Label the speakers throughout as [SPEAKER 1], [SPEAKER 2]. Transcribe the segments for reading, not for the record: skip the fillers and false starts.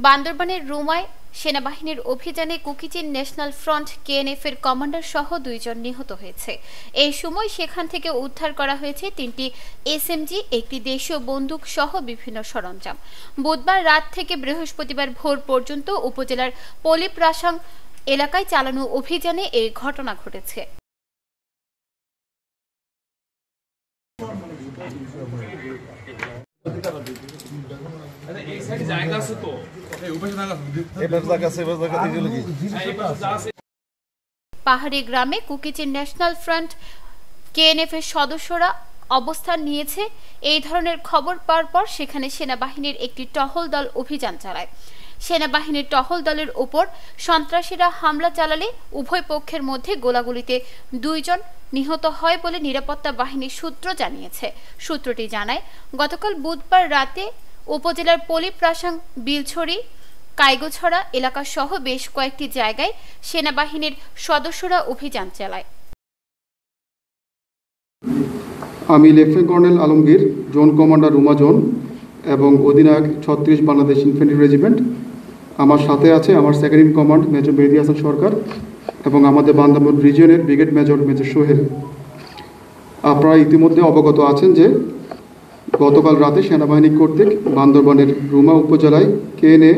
[SPEAKER 1] বান্দরবানের রুমায় সেনাবাহিনীর অভিযানে কুকিচিন ন্যাশনাল ফ্রন্ট কেএনএফ এর কমান্ডার সহ 2 জন নিহত হয়েছে। এই সময় সেখান থেকে উদ্ধার করা হয়েছে 3টি এসএমজি, একটি দেশীয় বন্দুক সহ বিভিন্ন সরঞ্জাম। বুধবার রাত থেকে বৃহস্পতিবার ভোর পর্যন্ত উপজেলার পলিপ্রাসাং এলাকায় চালানো অভিযানে এই ঘটনা ঘটেছে। পাহাড়ি গ্রামে কুকিচিন ন্যাশনাল ফ্রন্ট কেএনএফ এর সদস্যরা অবস্থান নিয়েছে। এই ধরনের খবর পাওয়ার পর সেখানে সেনাবাহিনীর একটি টহল দল অভিযান চালায়। সেনাবাহিনীর টহল দলের উপর সন্ত্রাসীরা হামলা চালালে উভয় পক্ষের মধ্যে গোলাগুলিতে 2 জন নিহত হয় বলে নিরাপত্তা বাহিনীর সূত্র জানিয়েছে। সূত্রটি জানায়, গতকাল বুধবার রাতে উপজেলার পলিপ্রাসাং, বিলছড়ি, কাইগোছড়া এলাকা সহ বেশ কয়েকটি জায়গায় সেনাবাহিনীর সদস্যরা অভিযান চালায়।
[SPEAKER 2] আমি lieutenant colonel Alamgir, zone commander Ruma zone এবং অধিনায়ক 36 বাংলাদেশ ইনফ্যান্ট্রি রেজিমেন্ট। আমার সাথে আছে আমার সেকেন্ড ইন কমান্ড মেজর মেহেদী হাসান সরকার এবং আমাদের বান্দরবান রিজিয়নের ব্রিগেড মেজর সোহেল। আপনারা ইতিমধ্যে অবগত আছেন যে গতকাল রাতে সেনাবাহিনী কর্তৃক বান্দরবানের রুমা উপজেলায় কেএনএ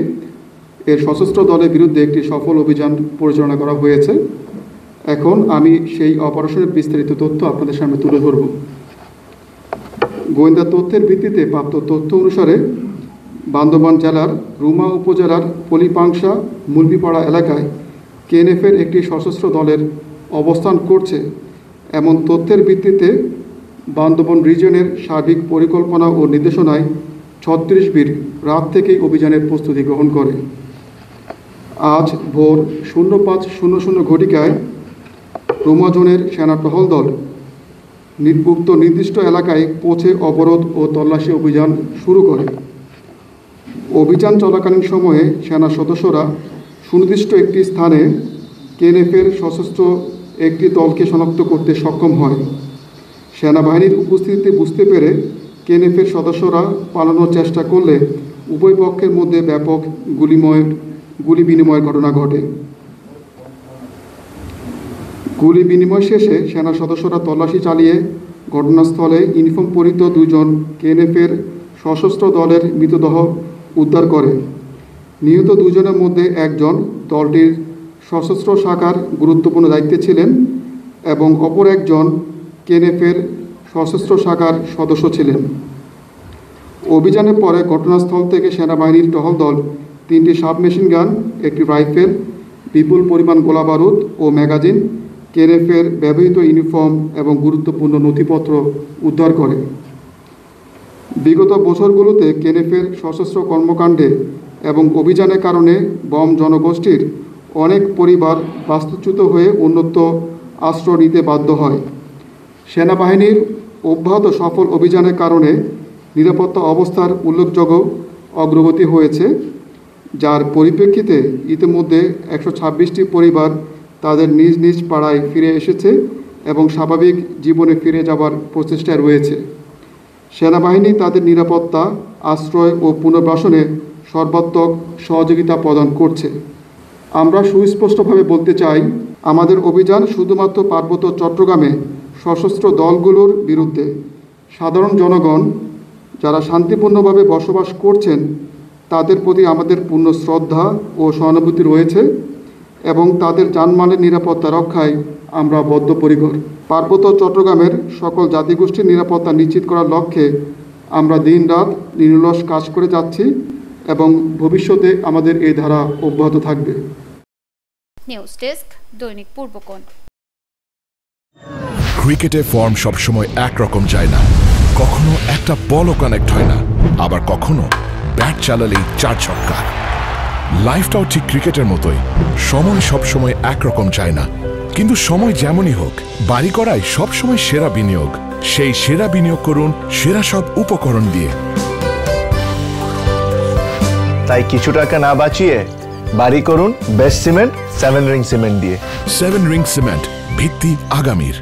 [SPEAKER 2] এর সশস্ত্র দলের বিরুদ্ধে একটি সফল অভিযান পরিচালনা করা হয়েছে। এখন আমি সেই অপারেশনের বিস্তারিত তথ্য আপনাদের সামনে তুলে ধরব। গোয়েন্দা তথ্যের ভিত্তিতে প্রাপ্ত তথ্য অনুসারে বান্দরবান জেলার রুমা উপজেলার পলিপাংশা মুলবিপাড়া এলাকায় কেএনএফের একটি সশস্ত্র দলের অবস্থান করছে এমন তথ্যের ভিত্তিতে বান্দরবান রিজিয়নের সার্বিক পরিকল্পনা ও নির্দেশনায় 36 বীর রাত থেকেই অভিযানের প্রস্তুতি গ্রহণ করে। আজ ভোর 05:00 ঘটিকায় রুমা জোনের সেনা টহল দল উক্ত নির্দিষ্ট এলাকায় পৌঁছে অবরোধ ও তল্লাশি অভিযান শুরু করে। অভিযান চলাকালীন সময়ে সেনা সদস্যরা সুনির্দিষ্ট একটি স্থানে কেএনএফের সশস্ত্র একটি দলকে শনাক্ত করতে সক্ষম হয়। সেনাবাহিনীর উপস্থিতি বুঝতে পেরে কেএনএফের সদস্যরা পালানোর চেষ্টা করলে উভয় পক্ষের মধ্যে ব্যাপক গুলি বিনিময়ের ঘটনা ঘটে। গুলি বিনিময় শেষে সেনা সদস্যরা তল্লাশি চালিয়ে ঘটনাস্থলে ইউনিফর্ম পরিহিত 2 জন কেএনএফের সশস্ত্র দলের মৃতদেহ উদ্ধার করে। নিহত 2 জনের মধ্যে একজন দলটির সশস্ত্র শাখার গুরুত্বপূর্ণ দায়িত্বে ছিলেন এবং অপর একজন কেএনএফের সশস্ত্র শাখার সদস্য ছিলেন। অভিযানের পরে ঘটনাস্থল থেকে সেনাবাহিনীর টহল দল 3টি সাবমেশিন গান, একটি রাইফেল, বিপুল পরিমাণ গোলা বারুদ ও ম্যাগাজিন, কেএনএফের ব্যবহৃত ইউনিফর্ম এবং গুরুত্বপূর্ণ নথিপত্র উদ্ধার করে। বিগত বছরগুলোতে কেএনএফের সশস্ত্র কর্মকাণ্ডে এবং অভিযানের কারণে বম জনগোষ্ঠীর অনেক পরিবার বাস্তুচ্যুত হয়ে অন্যত্র আশ্রয় নিতে বাধ্য হয়। সেনাবাহিনীর অব্যাহত সফল অভিযানের কারণে নিরাপত্তা অবস্থার উল্লেখযোগ্য অগ্রগতি হয়েছে, যার পরিপ্রেক্ষিতে ইতিমধ্যে 126টি পরিবার তাদের নিজ নিজ পাড়ায় ফিরে এসেছে এবং স্বাভাবিক জীবনে ফিরে যাবার প্রচেষ্টায় রয়েছে। সেনাবাহিনী তাদের নিরাপত্তা, আশ্রয় ও পুনর্বাসনে সর্বাত্মক সহযোগিতা প্রদান করছে। আমরা সুস্পষ্টভাবে বলতে চাই, আমাদের অভিযান শুধুমাত্র পার্বত্য চট্টগ্রামে সশস্ত্র দলগুলোর বিরুদ্ধে। সাধারণ জনগণ যারা শান্তিপূর্ণভাবে বসবাস করছেন তাদের প্রতি আমাদের পূর্ণ শ্রদ্ধা ও সহানুভূতি রয়েছে এবং তাদের জানমালের নিরাপত্তা রক্ষায় আমরা বদ্ধপরিকর। পার্বত্য চট্টগ্রামের সকল জাতিগোষ্ঠীর নিরাপত্তা নিশ্চিত করার লক্ষ্যে আমরা দিনরাত নিরলস কাজ করে যাচ্ছি এবং ভবিষ্যতে আমাদের এই ধারা অব্যাহত থাকবে।
[SPEAKER 1] নিউজ ডেস্ক, দৈনিক পূর্বকোণ।
[SPEAKER 3] ক্রিকেটে ফর্ম সবসময় একরকম যায় না, কখনো একটা বলও কানেক্ট হয় না, আবার কখনো ব্যাট চালালেই 4 ছক্কা। লাইফটাও ঠিক ক্রিকেটের মতোই, সময় সবসময় একরকম যায় না, কিন্তু সময় যেমনই হোক বাড়ি করাই সবসময় সেরা বিনিয়োগ। সেই সেরা বিনিয়োগ করুন সেরা সব উপকরণ দিয়ে।
[SPEAKER 4] তাই কিছু টাকা না বাঁচিয়ে বাড়ি করুন বেস্ট সিমেন্ট 7 রিং সিমেন্ট দিয়ে।
[SPEAKER 3] 7 রিং সিমেন্ট, ভিত্তি আগামীর।